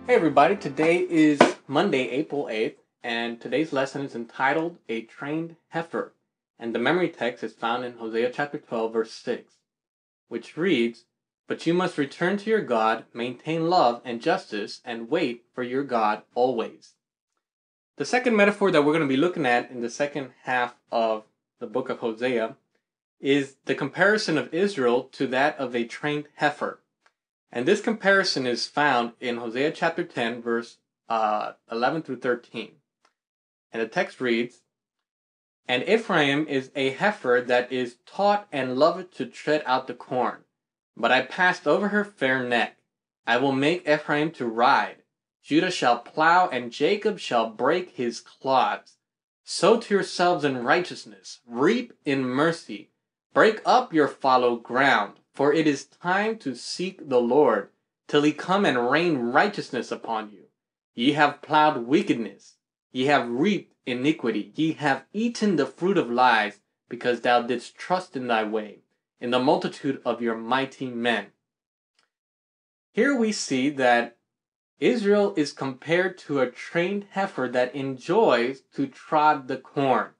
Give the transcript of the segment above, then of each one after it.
Hey everybody, today is Monday, April 8th, and today's lesson is entitled A Trained Heifer, and the memory text is found in Hosea chapter 12, verse 6, which reads, "But you must return to your God, maintain love and justice, and wait for your God always." The second metaphor that we're going to be looking at in the second half of the book of Hosea is the comparison of Israel to that of a trained heifer. And this comparison is found in Hosea chapter 10, verse 11 through 13. And the text reads, "And Ephraim is a heifer that is taught and loveth to tread out the corn. But I passed over her fair neck. I will make Ephraim to ride. Judah shall plow, and Jacob shall break his clods. Sow to yourselves in righteousness, reap in mercy. Break up your fallow ground, for it is time to seek the Lord, till he come and rain righteousness upon you. Ye have plowed wickedness, ye have reaped iniquity, ye have eaten the fruit of lies, because thou didst trust in thy way, in the multitude of your mighty men." Here we see that Israel is compared to a trained heifer that enjoys to trod the corn.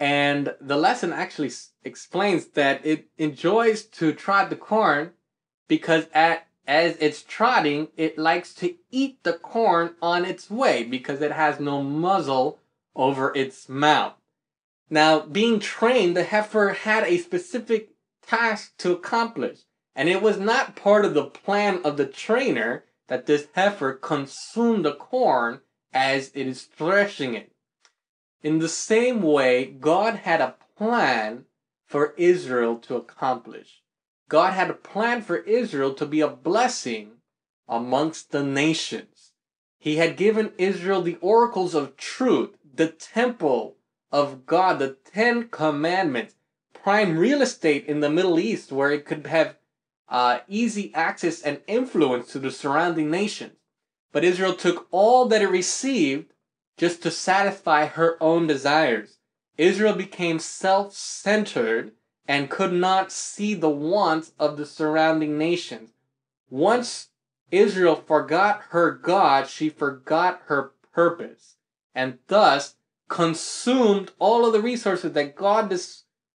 And the lesson actually explains that it enjoys to trot the corn because as it's trotting, it likes to eat the corn on its way because it has no muzzle over its mouth. Now, being trained, the heifer had a specific task to accomplish, and it was not part of the plan of the trainer that this heifer consume the corn as it is threshing it. In the same way, God had a plan for Israel to accomplish. God had a plan for Israel to be a blessing amongst the nations. He had given Israel the oracles of truth, the temple of God, the 10 Commandments, prime real estate in the Middle East where it could have easy access and influence to the surrounding nations. But Israel took all that it received just to satisfy her own desires. Israel became self-centered and could not see the wants of the surrounding nations. Once Israel forgot her God, she forgot her purpose, and thus consumed all of the resources that God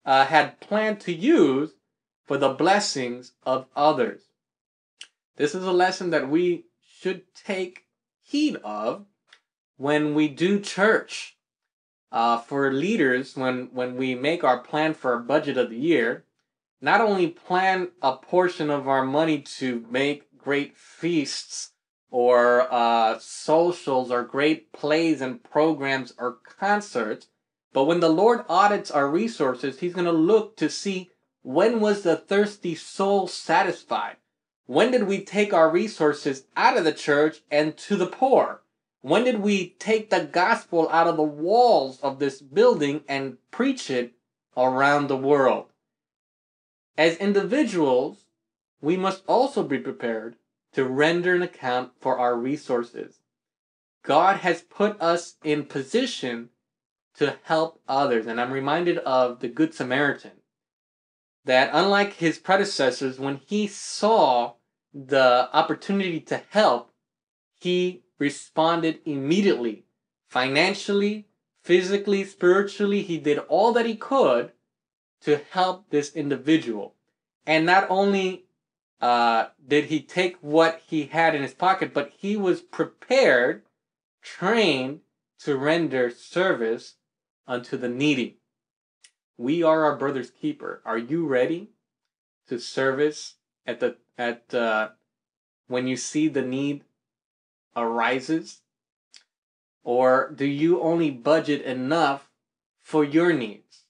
had planned to use for the blessings of others. This is a lesson that we should take heed of when we do church. For leaders, when we make our plan for our budget of the year, not only plan a portion of our money to make great feasts or socials or great plays and programs or concerts, but when the Lord audits our resources, he's going to look to see when was the thirsty soul satisfied. When did we take our resources out of the church and to the poor? When did we take the gospel out of the walls of this building and preach it around the world? As individuals, we must also be prepared to render an account for our resources. God has put us in position to help others, and I'm reminded of the Good Samaritan, that unlike his predecessors, when he saw the opportunity to help, he responded immediately. Financially, physically, spiritually, he did all that he could to help this individual. And not only did he take what he had in his pocket, but he was prepared, trained to render service unto the needy. We are our brother's keeper. Are you ready to service when you see the need arises? Or do you only budget enough for your needs?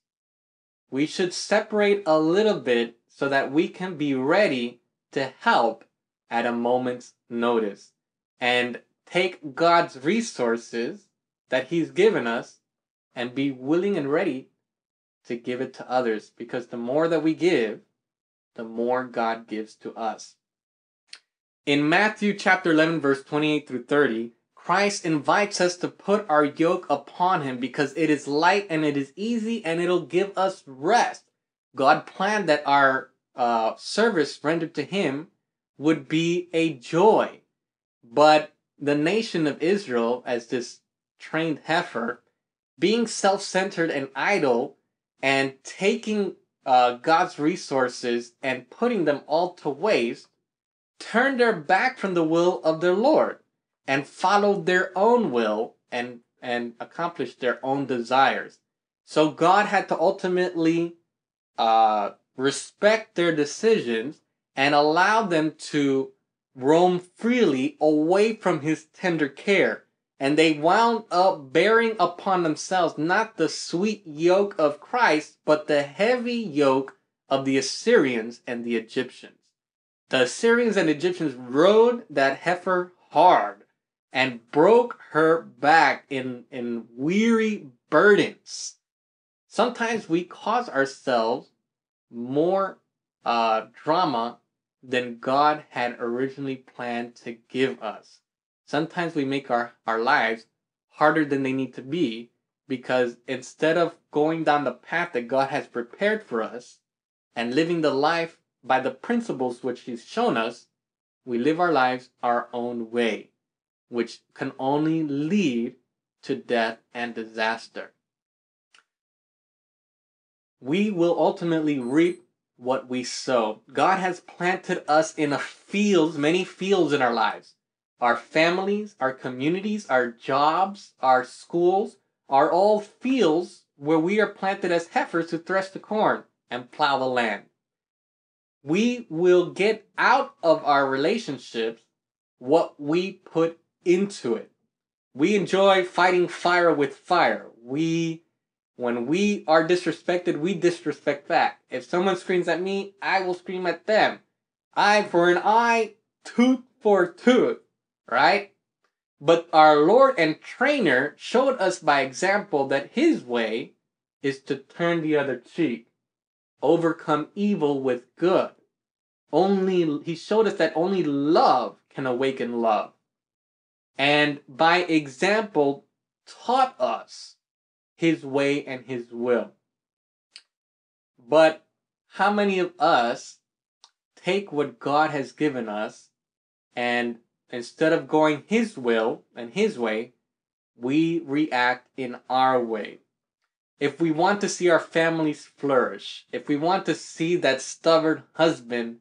We should separate a little bit so that we can be ready to help at a moment's notice and take God's resources that he's given us and be willing and ready to give it to others, because the more that we give, the more God gives to us. In Matthew chapter 11, verse 28 through 30, Christ invites us to put our yoke upon him because it is light and it is easy and it'll give us rest. God planned that our service rendered to him would be a joy. But the nation of Israel as this trained heifer, being self-centered and idle, and taking God's resources and putting them all to waste, turned their back from the will of their Lord and followed their own will and accomplished their own desires. So God had to ultimately respect their decisions and allow them to roam freely away from his tender care. And they wound up bearing upon themselves not the sweet yoke of Christ, but the heavy yoke of the Assyrians and the Egyptians. The Assyrians and Egyptians rode that heifer hard and broke her back in weary burdens. Sometimes we cause ourselves more drama than God had originally planned to give us. Sometimes we make our lives harder than they need to be, because instead of going down the path that God has prepared for us and living the life by the principles which he's shown us, we live our lives our own way, which can only lead to death and disaster. We will ultimately reap what we sow. God has planted us in many fields in our lives. Our families, our communities, our jobs, our schools are all fields where we are planted as heifers to thresh the corn and plow the land. We will get out of our relationships what we put into it. We enjoy fighting fire with fire. When we are disrespected, we disrespect back. If someone screams at me, I will scream at them. Eye for an eye, tooth for a tooth, right? But our Lord and trainer showed us by example that his way is to turn the other cheek, overcome evil with good. He showed us that only love can awaken love. And by example, taught us his way and his will. But how many of us take what God has given us, and instead of going his will and his way, we react in our way? If we want to see our families flourish, if we want to see that stubborn husband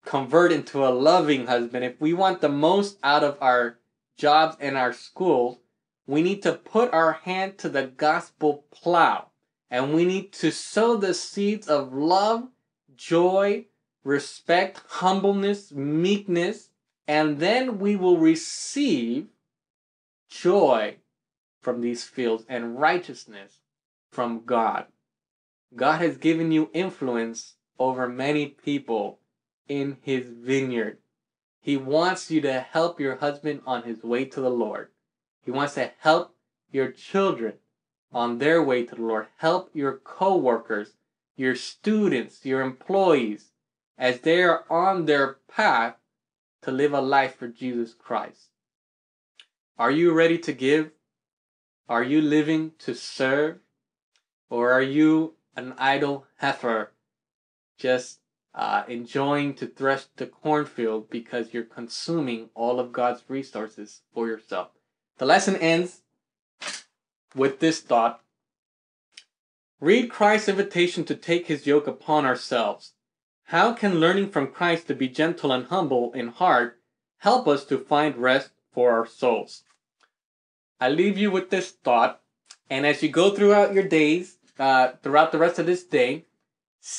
convert into a loving husband, if we want the most out of our jobs and our schools, we need to put our hand to the gospel plow, and we need to sow the seeds of love, joy, respect, humbleness, meekness, and then we will receive joy from these fields and righteousness from God. God has given you influence over many people in his vineyard. He wants you to help your husband on his way to the Lord. He wants to help your children on their way to the Lord. Help your co-workers, your students, your employees, as they are on their path to live a life for Jesus Christ. Are you ready to give? Are you living to serve? Or are you an idle heifer, just enjoying to thresh the cornfield because you're consuming all of God's resources for yourself? The lesson ends with this thought. Read Christ's invitation to take his yoke upon ourselves. How can learning from Christ to be gentle and humble in heart help us to find rest for our souls? I leave you with this thought, and as you go throughout your days, throughout the rest of this day,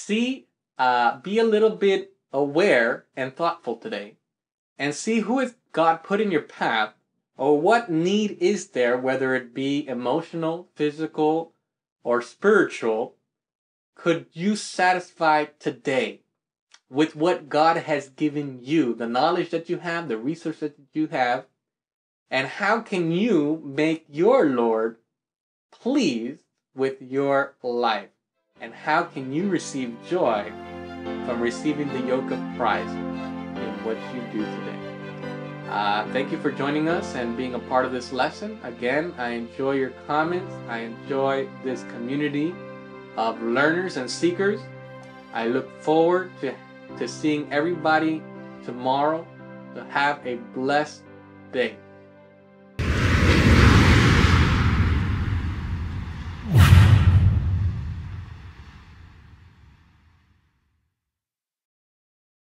be a little bit aware and thoughtful today, and see who has God put in your path, or what need is there, whether it be emotional, physical, or spiritual, could you satisfy today with what God has given you, the knowledge that you have, the resources that you have, and how can you make your Lord pleased with your life? And how can you receive joy from receiving the yoke of Christ in what you do today? Thank you for joining us and being a part of this lesson. Again, I enjoy your comments. I enjoy this community of learners and seekers. I look forward to seeing everybody tomorrow. To have a blessed day.